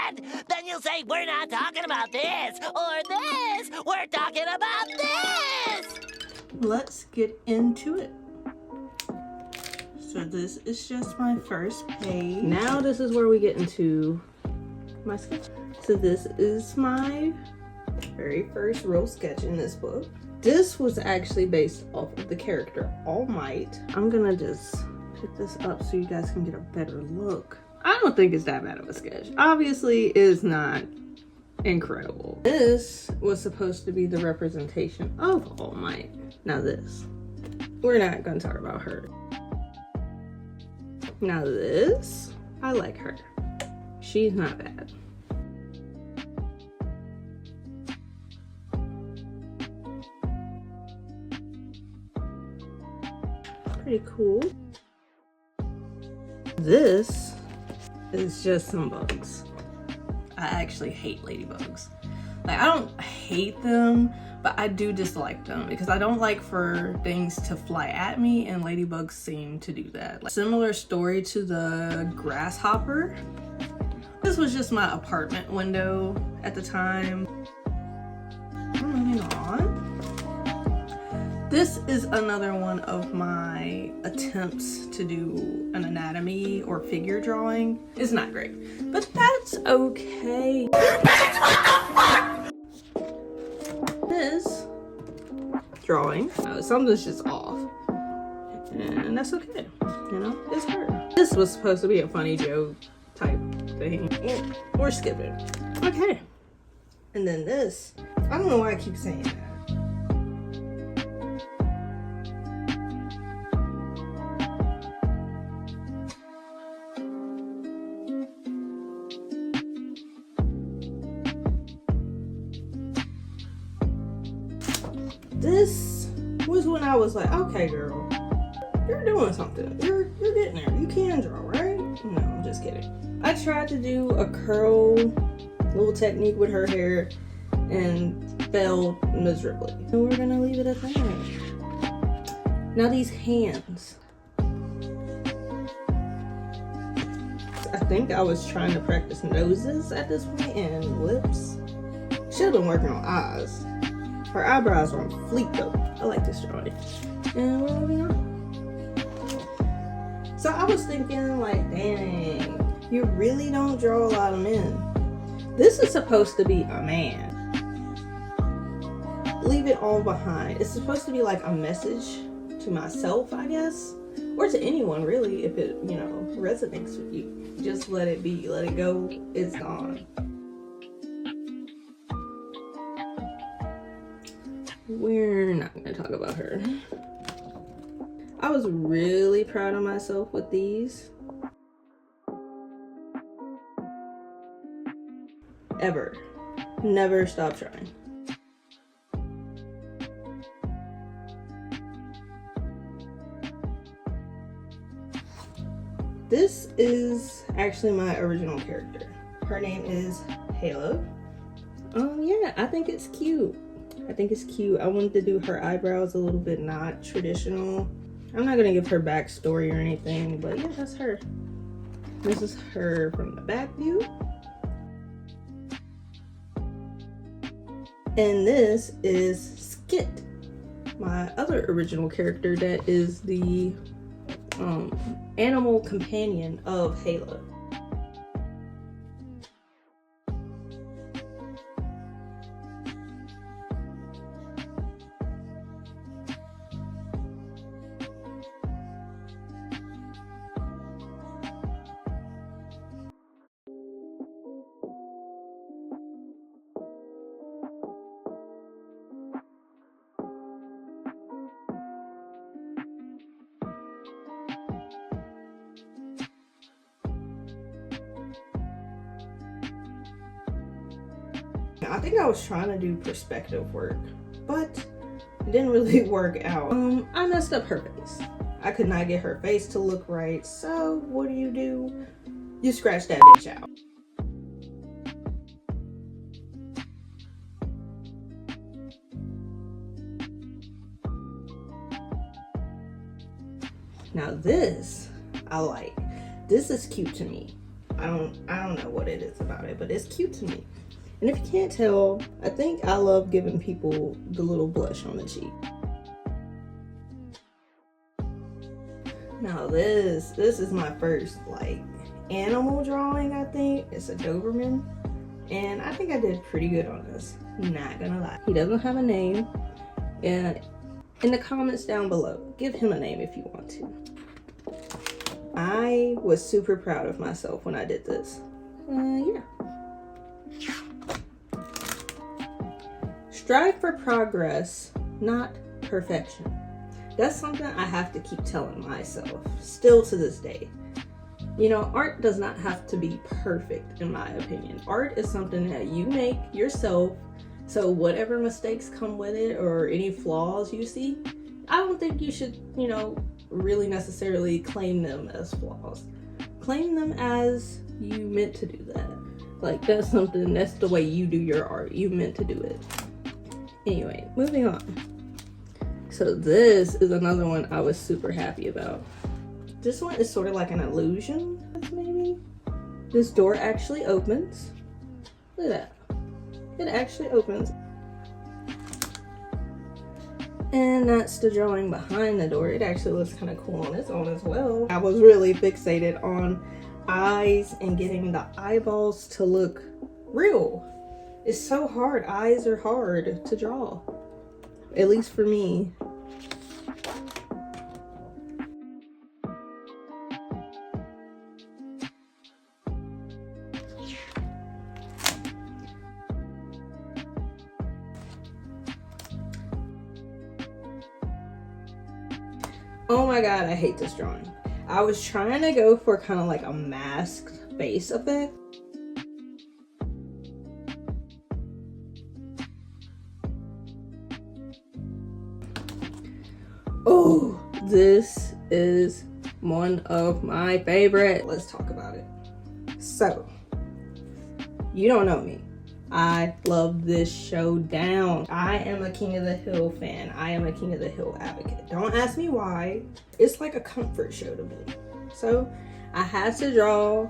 bad, then you'll say, we're not talking about this, or this, we're talking about this! Let's get into it. So this is just my first page. Now this is where we get into my sketch. So this is my very first real sketch in this book. This was actually based off of the character All Might. I'm gonna just pick this up so you guys can get a better look. I don't think it's that bad of a sketch. Obviously, it's not incredible. This was supposed to be the representation of All Might. Now this, we're not gonna talk about her. Now this, I like her. She's not bad. Pretty cool. This is just some bugs. I actually hate ladybugs. Like, I don't hate them, but I do dislike them because I don't like for things to fly at me, and ladybugs seem to do that. Like, similar story to the grasshopper. This was just my apartment window at the time. Moving on. This is another one of my attempts to do an anatomy or figure drawing. It's not great, but that's okay. This drawing, something's just off, and that's okay. You know, it's her. This was supposed to be a funny joke type thing. We're skipping. Okay. And then this, I don't know why I keep saying that. This was when I was like, okay, girl, you're doing something. You're getting there. You can draw, right? No, I'm just kidding. I tried to do a curl little technique with her hair and failed miserably. And we're gonna leave it at that. Now these hands. I think I was trying to practice noses at this point and lips. Should have been working on eyes. Her eyebrows are on fleek though. I like this drawing. And we're moving on. So I was thinking like, dang, you really don't draw a lot of men. This is supposed to be a man. Leave it all behind. It's supposed to be like a message to myself, I guess. Or to anyone really, if it, you know, resonates with you. Just let it be, let it go, it's gone. We're not gonna talk about her. I was really proud of myself with these. Ever. Never stop trying. This is actually my original character. Her name is Halo. Yeah, I think it's cute. I think it's cute. I wanted to do her eyebrows a little bit not traditional. I'm not gonna give her backstory or anything, but yeah, that's her. This is her from the back view. And this is Skit, my other original character that is the animal companion of Halo. I think I was trying to do perspective work, but it didn't really work out. I messed up her face. I could not get her face to look right, so what do? You scratch that bitch out. Now this, I like. This is cute to me. I don't know what it is about it, but it's cute to me. And if you can't tell, I think I love giving people the little blush on the cheek. Now this is my first like animal drawing, I think. It's a Doberman. And I think I did pretty good on this. Not gonna lie. He doesn't have a name. And in the comments down below, give him a name if you want to. I was super proud of myself when I did this. Yeah. Strive for progress, not perfection. That's something I have to keep telling myself, still to this day. You know, art does not have to be perfect, in my opinion. Art is something that you make yourself, so whatever mistakes come with it or any flaws you see, I don't think you should, you know, really necessarily claim them as flaws. Claim them as you meant to do that. Like, that's the way you do your art. You meant to do it. Anyway, moving on. So this is another one I was super happy about. This one is sort of like an illusion, maybe. This door actually opens. Look at that. It actually opens. And that's the drawing behind the door. It actually looks kind of cool on its own as well. I was really fixated on eyes and getting the eyeballs to look real. It's so hard. Eyes are hard to draw, at least for me. Oh my god, I hate this drawing. I was trying to go for kind of like a masked face effect. Oh, this is one of my favorites. Let's talk about it. So, you don't know me. I love this show down. I am a King of the Hill fan. I am a King of the Hill advocate. Don't ask me why. It's like a comfort show to me. So I had to draw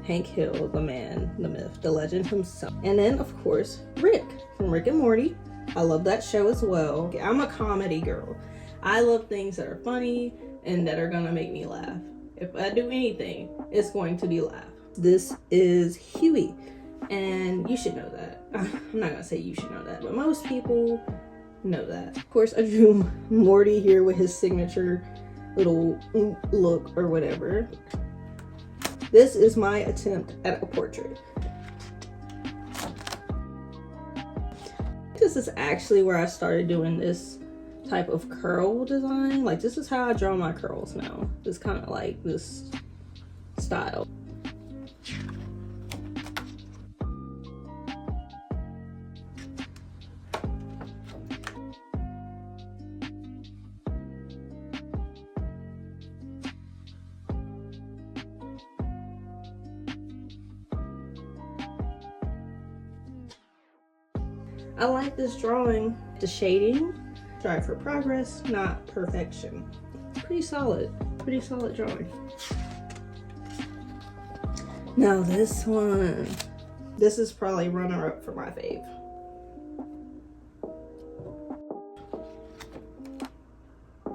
Hank Hill, the man, the myth, the legend himself. And then of course, Rick from Rick and Morty. I love that show as well. I'm a comedy girl. I love things that are funny and that are gonna make me laugh. If I do anything, it's going to be laugh. This is Huey. And you should know that. I'm not gonna say you should know that, but most people know that. Of course, I drew Morty here with his signature little look or whatever. This is my attempt at a portrait. This is actually where I started doing this type of curl design. Like, this is how I draw my curls now. It's kind of like this style. I like this drawing. The shading, strive for progress, not perfection. Pretty solid drawing. Now this one, this is probably runner-up for my fave.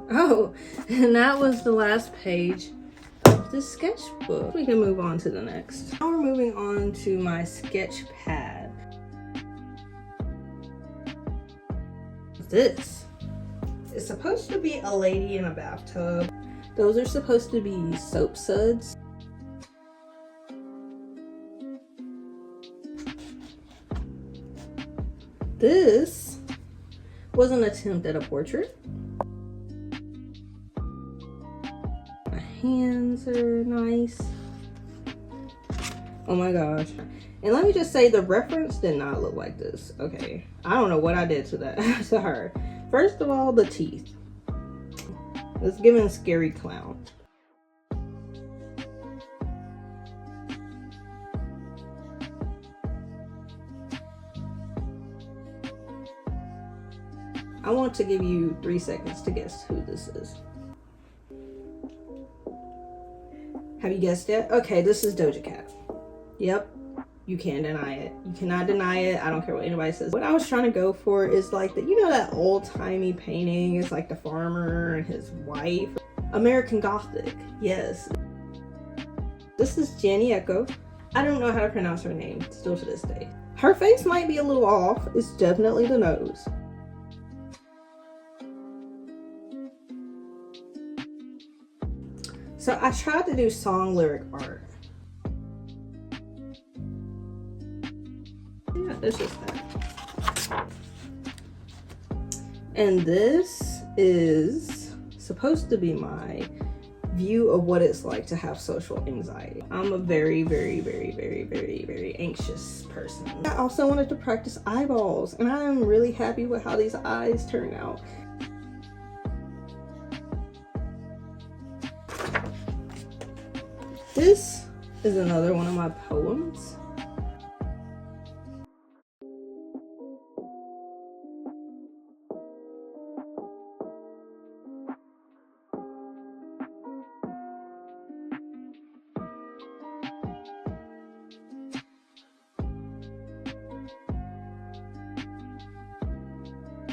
Oh, and that was the last page of the sketchbook. We can move on to the next. Now we're moving on to my sketch pad. This is supposed to be a lady in a bathtub. Those are supposed to be soap suds. This was an attempt at a portrait. My hands are nice. Oh my gosh. And let me just say, the reference did not look like this. Okay, I don't know what I did to that, to her. First of all, the teeth. It's giving scary clown. I want to give you 3 seconds to guess who this is. Have you guessed it? Okay, this is Doja Cat. Yep, you can't deny it. You cannot deny it. I don't care what anybody says. What I was trying to go for is like the, you know, that old-timey painting. It's like the farmer and his wife. American Gothic, yes. This is Jenny Echo. I don't know how to pronounce her name, still to this day. Her face might be a little off. It's definitely the nose. So I tried to do song lyric art. Yeah, it's just that. And this is supposed to be my view of what it's like to have social anxiety. I'm a very, very, very, very, very, very anxious person. I also wanted to practice eyeballs, and I am really happy with how these eyes turn out. This is another one of my poems.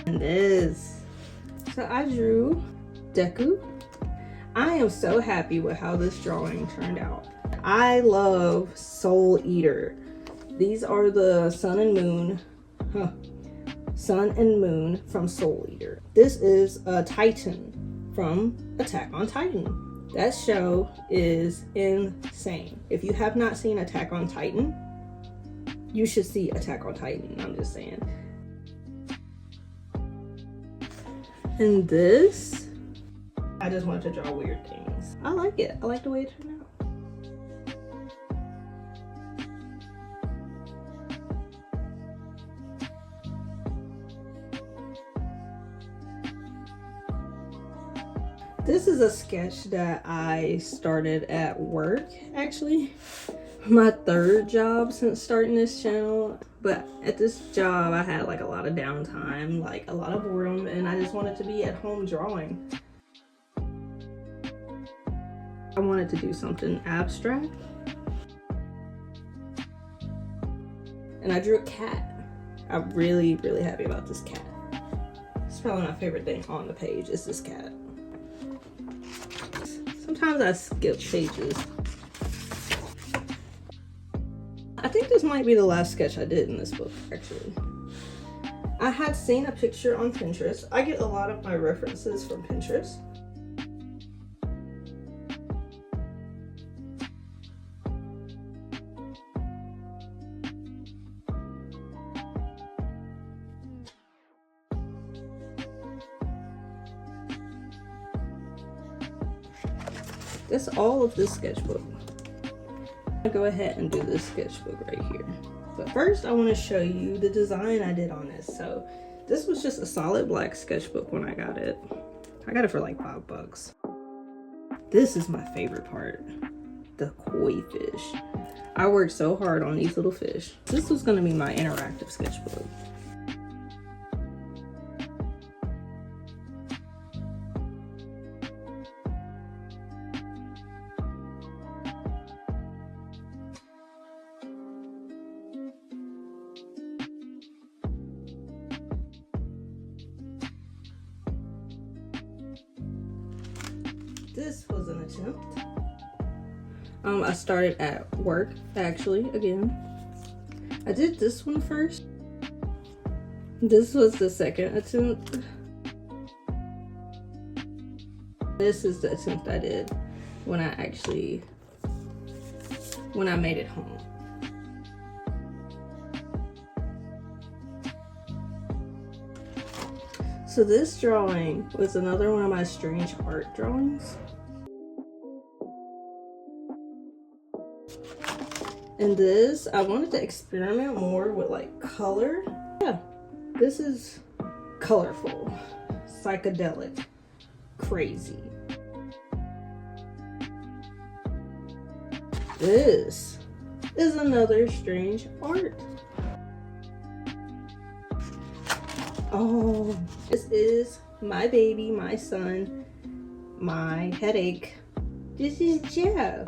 And this. So I drew Deku. I am so happy with how this drawing turned out. I love Soul Eater. These are the sun and moon from Soul Eater. This is a Titan from Attack on Titan. That show is insane. If you have not seen Attack on Titan, you should see Attack on Titan. I'm just saying. And this, I just wanted to draw weird things. I like it. I like the way it turned out. This is a sketch that I started at work, actually. My third job since starting this channel. But at this job, I had like a lot of downtime, like a lot of boredom, and I just wanted to be at home drawing. I wanted to do something abstract. And I drew a cat. I'm really, really happy about this cat. It's probably my favorite thing on the page is this cat. Sometimes I skip pages. I think this might be the last sketch I did in this book, actually. I had seen a picture on Pinterest. I get a lot of my references from Pinterest. That's all of this sketchbook. I'll go ahead and do this sketchbook right here. But first I want to show you the design I did on this. So this was just a solid black sketchbook when I got it. I got it for like $5. This is my favorite part, the koi fish. I worked so hard on these little fish. This was going to be my interactive sketchbook. This was an attempt. I started at work, actually, again. I did this one first. This was the second attempt. This is the attempt I did when I made it home. So this drawing was another one of my strange art drawings. And this, I wanted to experiment more with like color. Yeah, this is colorful, psychedelic, crazy. This is another strange art. Oh, this is my baby, my son, my headache. This is Jeff.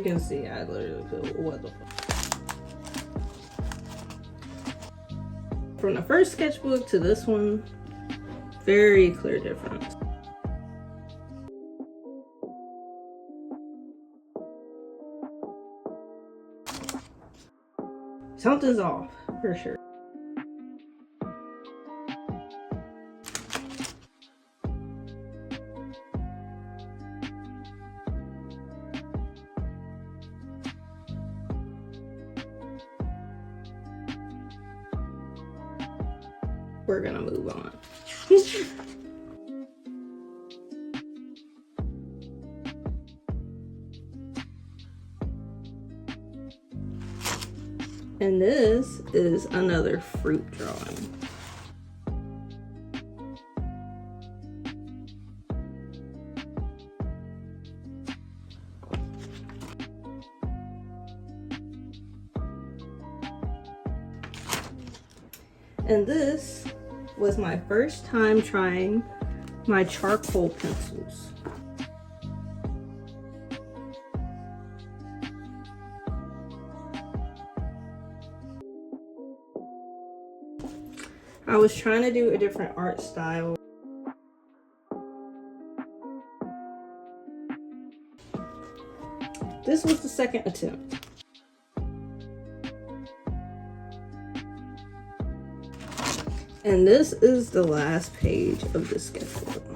you can see, I literally feel what the fuck. From the first sketchbook to this one, very clear difference. Something's off, for sure. We're gonna move on. And this is another fruit drawing. And this was my first time trying my charcoal pencils. I was trying to do a different art style. This was the second attempt. And this is the last page of the sketchbook.